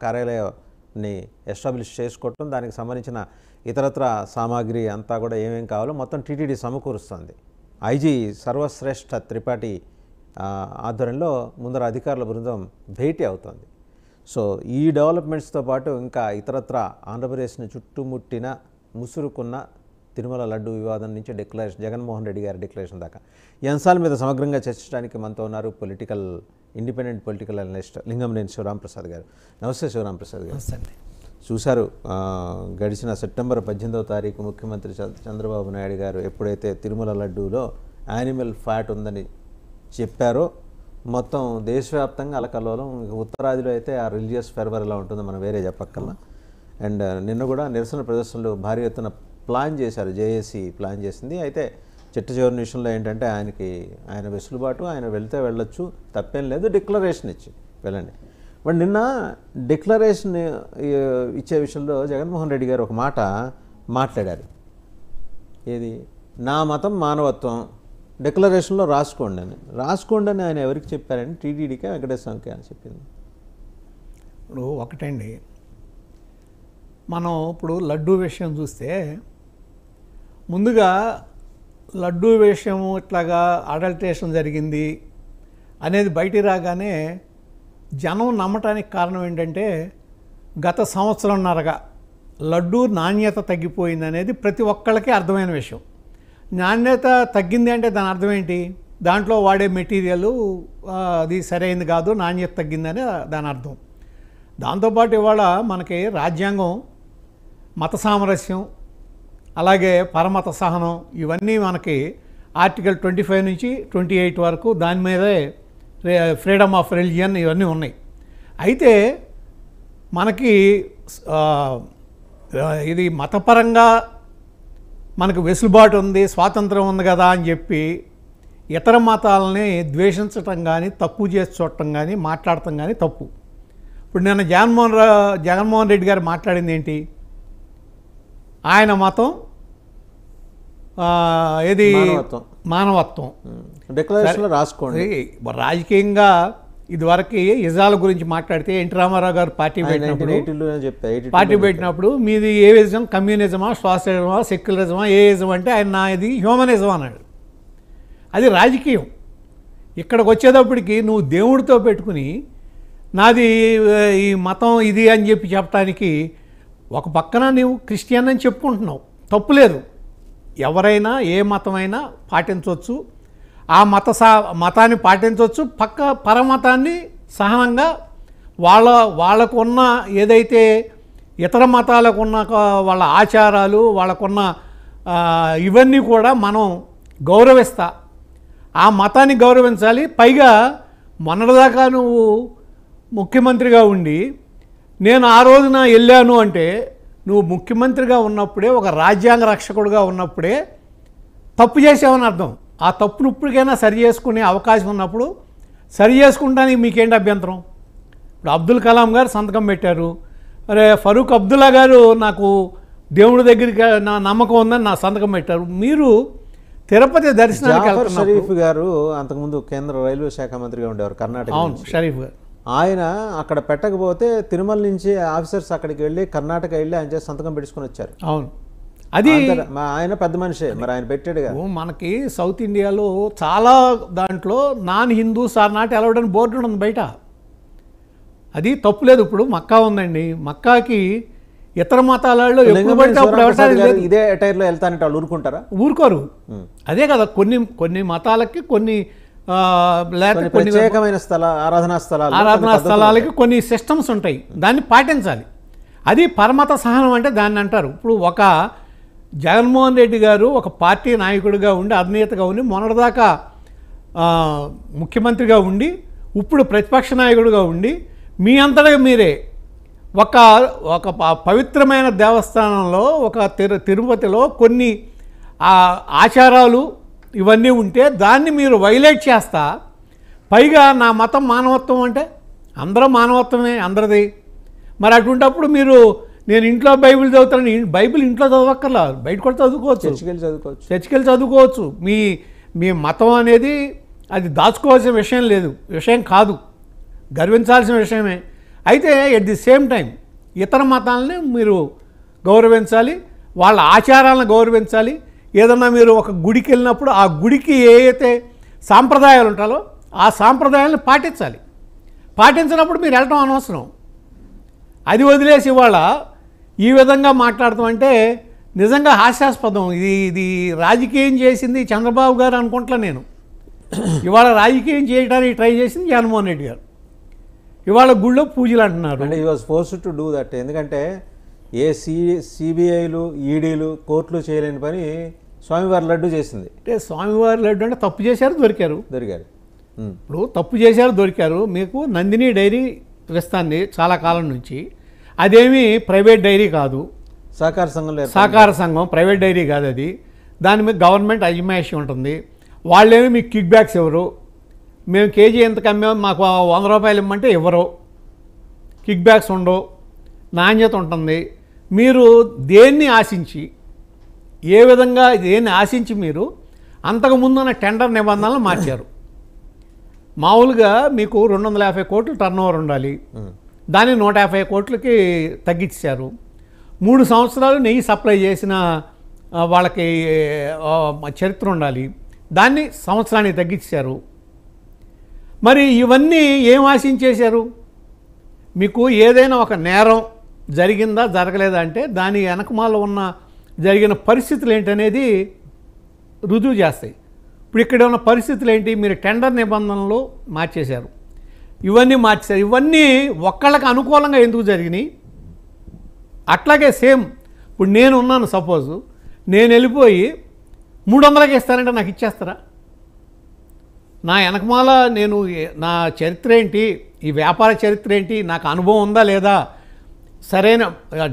కార్యాలయాన్ని ఎస్టాబ్లిష్ చేసుకోవటం, దానికి సంబంధించిన ఇతరత్ర సామాగ్రి అంతా కూడా ఏమేం కావాలో మొత్తం టీటీడీ సమకూరుస్తుంది. ఐజీ సర్వశ్రేష్ఠ త్రిపాఠి ఆధ్వర్యంలో ముందర అధికారుల బృందం భేటీ అవుతుంది. సో ఈ డెవలప్మెంట్స్తో పాటు ఇంకా ఇతరత్ర ఆంధ్రప్రదేశ్ని చుట్టుముట్టిన ముసురుకున్న తిరుమల లడ్డు వివాదం నుంచి డిక్లరేషన్, జగన్మోహన్ రెడ్డి గారి డిక్లరేషన్ దాకా ఈ అంశాల మీద సమగ్రంగా చర్చించడానికి మనతో ఉన్నారు ఇండిపెండెంట్ పొలిటికల్ అనలిస్ట్ లింగంనేని శివరాంప్రసాద్ గారు. నమస్తే శివరాంప్రసాద్ గారు. చూశారు, గడిచిన సెప్టెంబర్ 18వ తారీఖు ముఖ్యమంత్రి చంద్రబాబు నాయుడు గారు ఎప్పుడైతే తిరుమల లడ్డూలో యానిమల్ ఫ్యాట్ ఉందని చెప్పారో మొత్తం దేశవ్యాప్తంగా అలకల్లోలం. ఉత్తరాదిలో అయితే ఆ రిలీజియస్ ఫెర్వర్ ఎలా ఉంటుందో మనం వేరే చెప్పక్కల్లా. అండ్ నిన్న కూడా నిరసన ప్రదర్శనలు భారీ ఎత్తున ప్లాన్ చేశారు, జేఏసీ ప్లాన్ చేసింది. అయితే చిట్ట చివరి విషయంలో ఏంటంటే ఆయన వెసులుబాటు, ఆయన వెళ్తే వెళ్ళొచ్చు, తప్పేం లేదు, డిక్లరేషన్ ఇచ్చి వెళ్ళండి. బట్ నిన్న డిక్లరేషన్ ఇచ్చే విషయంలో జగన్మోహన్ రెడ్డి గారు ఒక మాట మాట్లాడారు. ఏది, నా మతం మానవత్వం, డిక్లరేషన్లో రాసుకోండి అని ఆయన ఎవరికి చెప్పారని టీటీడీకే వెంకటేశ్వరకి అని చెప్పింది. ఇప్పుడు ఒకటండి, మనం ఇప్పుడు లడ్డూ విషయం చూస్తే ముందుగా లడ్డూ విషయం ఇట్లాగా అడల్టరేషన్ జరిగింది అనేది బయటికి రాగానే జనం నమ్మటానికి కారణం ఏంటంటే గత సంవత్సరంన్నరగా లడ్డూ నాణ్యత తగ్గిపోయింది అనేది ప్రతి ఒక్కళ్ళకి అర్థమైన విషయం. నాణ్యత తగ్గింది అంటే దాని అర్థం ఏంటి? దాంట్లో వాడే మెటీరియల్ అది సరైనది కాదు, నాణ్యత తగ్గిందని దాని అర్థం. దాంతోపాటు ఇవాళ మనకి రాజ్యాంగం, మత సామరస్యం, అలాగే పరమత సహనం, ఇవన్నీ మనకి ఆర్టికల్ 25 నుంచి 28 వరకు దాని మీదే ఫ్రీడమ్ ఆఫ్ రిలిజియన్ ఇవన్నీ ఉన్నాయి. అయితే మనకి ఇది మతపరంగా మనకు వెసులుబాటు ఉంది, స్వాతంత్రం ఉంది కదా అని చెప్పి ఇతర మతాలని ద్వేషించటం కానీ, తక్కువ చేసి చూడటం కానీ, మాట్లాడటం కానీ తప్పు. ఇప్పుడు నేను జగన్మోహన్ రెడ్డి గారు మాట్లాడింది ఏంటి? ఆయన మతం ఏది మానవత్వం, డిక్లరేషన్లో రాసుకోండి. రాజకీయంగా ఇదివరకు ఇజాల గురించి మాట్లాడితే ఎన్టీ రామారావు గారు పార్టీ పెట్టినప్పుడు మీది ఏ ఇజం, కమ్యూనిజమా, సోషలిజమా, సెక్యులరిజమా, ఏ ఇజం అంటే ఆయన నాది హ్యూమనిజం అన్నాడు. అది రాజకీయం. ఇక్కడికి వచ్చేటప్పటికి నువ్వు దేవుడితో పెట్టుకుని నాది ఈ మతం ఇది అని చెప్పి చెప్పడానికి ఒక పక్కన నువ్వు క్రిస్టియన్ అని చెప్పుకుంటున్నావు, తప్పులేదు. ఎవరైనా ఏ మతమైనా పాటించవచ్చు, ఆ మతాన్ని పాటించవచ్చు, పరమతాన్ని సహనంగా వాళ్ళకున్న ఏదైతే ఇతర మతాలకు ఉన్న వాళ్ళ ఆచారాలు, వాళ్ళకున్న ఇవన్నీ కూడా మనం గౌరవిస్తా, ఆ మతాన్ని గౌరవించాలి. పైగా మొన్నటిదాకా నువ్వు ముఖ్యమంత్రిగా ఉండి నేను ఆ రోజున వెళ్ళాను అంటే నువ్వు ముఖ్యమంత్రిగా ఉన్నప్పుడే, ఒక రాజ్యాంగ రక్షకుడుగా ఉన్నప్పుడే తప్పు చేసావని అర్థం. ఆ తప్పును ఇప్పటికైనా సరి చేసుకునే అవకాశం ఉన్నప్పుడు సరి చేసుకుంటానికి మీకేంటి అభ్యంతరం? ఇప్పుడు అబ్దుల్ కలాం గారు సంతకం పెట్టారు, అరే ఫరూక్ అబ్దుల్లా గారు నాకు దేవుడి దగ్గరికి నా నమ్మకం ఉందని నా సంతకం పెట్టారు. మీరు తిరుపతి దర్శనానికి షరీఫ్ గారు అంతకుముందు కేంద్ర రైల్వే శాఖ మంత్రిగా ఉండేవారు కర్ణాటక. అవును, షరీఫ్ గారు. ఆయన అక్కడ పెట్టకపోతే తిరుమల నుంచి ఆఫీసర్స్ అక్కడికి వెళ్ళి కర్ణాటక వెళ్ళి ఆయన చేసి సంతకం పెట్టుకుని వచ్చారు. అవును, అది ఆయన పెద్ద మనిషే, మరి ఆయన పెట్టాడు కదా. మనకి సౌత్ ఇండియాలో చాలా దాంట్లో non Hindus are not allowed అని బోర్డు ఉంది బయట. అది తప్పులేదు. ఇప్పుడు మక్కా ఉందండి, మక్కాకి ఇతర మతాలలో ఎప్పుడు పడితే అప్పుడు ఇదే అటైర్లో వెళ్తానంటే వాళ్ళు ఊరుకుంటారా? ఊరుకోరు. అదే కదా, కొన్ని మతాలకి కొన్ని ప్రత్యేకమైన ఆరాధనా స్థలాలకి కొన్ని సిస్టమ్స్ ఉంటాయి, దాన్ని పాటించాలి. అది పరమత సహనం అంటే దాన్ని అంటారు. ఇప్పుడు ఒక జగన్మోహన్ రెడ్డి గారు ఒక పార్టీ నాయకుడిగా ఉండి, అధినేతగా ఉండి, మొన్నటిదాకా ముఖ్యమంత్రిగా ఉండి, ఇప్పుడు ప్రతిపక్ష నాయకుడిగా ఉండి, మీ అంతటా మీరే ఒక పవిత్రమైన దేవస్థానంలో, ఒక తిరుపతిలో కొన్ని ఆచారాలు ఇవన్నీ ఉంటే దాన్ని మీరు వైలేట్ చేస్తా, పైగా నా మతం మానవత్వం అంటే అందరూ మానవత్వమే అందరిది. మరి అటువంటిప్పుడు మీరు నేను ఇంట్లో బైబిల్ చదువుతాను, బైబిల్ ఇంట్లో చదవక్కర్లా, బయట కూడా చదువుకోవచ్చు, చర్చికెళ్ళి చదువుకోవచ్చు. మీ మతం అనేది అది దాచుకోవాల్సిన విషయం లేదు, విషయం కాదు, గర్వించాల్సిన విషయమే. అయితే ఎట్ ది సేమ్ టైం ఇతర మతాలని మీరు గౌరవించాలి, వాళ్ళ ఆచారాలను గౌరవించాలి. ఏదన్నా మీరు ఒక గుడికి వెళ్ళినప్పుడు ఆ గుడికి ఏ అయితే సాంప్రదాయాలు ఉంటాయో ఆ సాంప్రదాయాలను పాటించాలి. పాటించినప్పుడు మీరు వెళ్ళటం అనవసరం. అది వదిలేసి ఇవాళ ఈ విధంగా మాట్లాడటం అంటే నిజంగా హాస్యాస్పదం. ఇది రాజకీయం చేసింది చంద్రబాబు గారు అనుకుంటా నేను. ఇవాళ రాజకీయం చేయడానికి ట్రై చేసింది జగన్మోహన్ రెడ్డి గారు. ఇవాళ గుళ్ళో పూజలు అంటున్నారు. అంటే ఈ was forced to do that. ఎందుకంటే ఏ సిబిఐలు ఈడీలు కోర్టులు చేయలేని పని స్వామివారి లడ్డు చేసింది. అంటే స్వామివారి లడ్డు అంటే తప్పు చేశారు, దొరికారు. ఇప్పుడు తప్పు చేశారు, దొరికారు. మీకు నందిని డైరీ ఇస్తుంది చాలా కాలం నుంచి. అదేమీ ప్రైవేట్ డైరీ కాదు, సహకార సంఘం, ప్రైవేట్ డైరీ కాదు అది. దాని మీద గవర్నమెంట్ అజమాయిషీ ఉంటుంది. వాళ్ళేమీ మీకు కిక్ బ్యాక్స్ ఇవ్వరు. మేము కేజీ ఎంత కమ్మాము, మాకు 100 రూపాయలు ఇమ్మంటే ఇవ్వరు. కిక్ బ్యాక్స్ ఉండవు, నాణ్యత ఉంటుంది. మీరు దేన్ని ఆశించి, ఏ విధంగా దేన్ని ఆశించి మీరు అంతకుముందున్న టెండర్ నిబంధనలు మార్చారు. మామూలుగా మీకు 250 కోట్లు టర్న్ ఓవర్ ఉండాలి, దాన్ని 150 కోట్లకి తగ్గించారు. 3 సంవత్సరాలు నెయ్యి సప్లై చేసిన వాళ్ళకి చరిత్ర ఉండాలి, దాన్ని సంవత్సరానికి తగ్గించారు. మరి ఇవన్నీ ఏం ఆశించేశారు? మీకు ఏదైనా ఒక నేరం జరిగిందా జరగలేదా అంటే దాని వెనకమాల ఉన్న జరిగిన పరిస్థితులు ఏంటనేది రుజువు చేస్తాయి. ఇప్పుడు ఇక్కడ ఉన్న పరిస్థితులు ఏంటి? మీరు టెండర్ నిబంధనలు మార్చేశారు, ఇవన్నీ మార్చేశారు. ఇవన్నీ ఒక్కళ్ళకి అనుకూలంగా ఎందుకు జరిగినాయి? అట్లాగే సేమ్ ఇప్పుడు నేను ఉన్నాను, సపోజు నేను వెళ్ళిపోయి 300కి ఇస్తానంటే నాకు ఇచ్చేస్తారా? నా వెనకమాల నేను నా చరిత్ర ఏంటి, ఈ వ్యాపార చరిత్ర ఏంటి, నాకు అనుభవం ఉందా లేదా, సరైన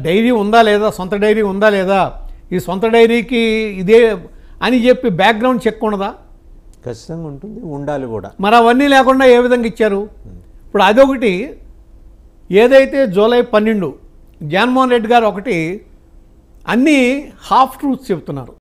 డైరీ ఉందా లేదా, సొంత డైరీ ఉందా లేదా, ఈ సొంత డైరీకి ఇదే అని చెప్పి బ్యాక్గ్రౌండ్ చెక్ ఉండదా? ఖచ్చితంగా ఉంటుంది, ఉండాలి కూడా. మరి అవన్నీ లేకుండా ఏ విధంగా ఇచ్చారు? ఇప్పుడు అదొకటి. ఏదైతే జూలై 12 జగన్మోహన్ రెడ్డి గారు ఒకటి అన్నీ హాఫ్ ట్రూత్స్ చెప్తున్నారు.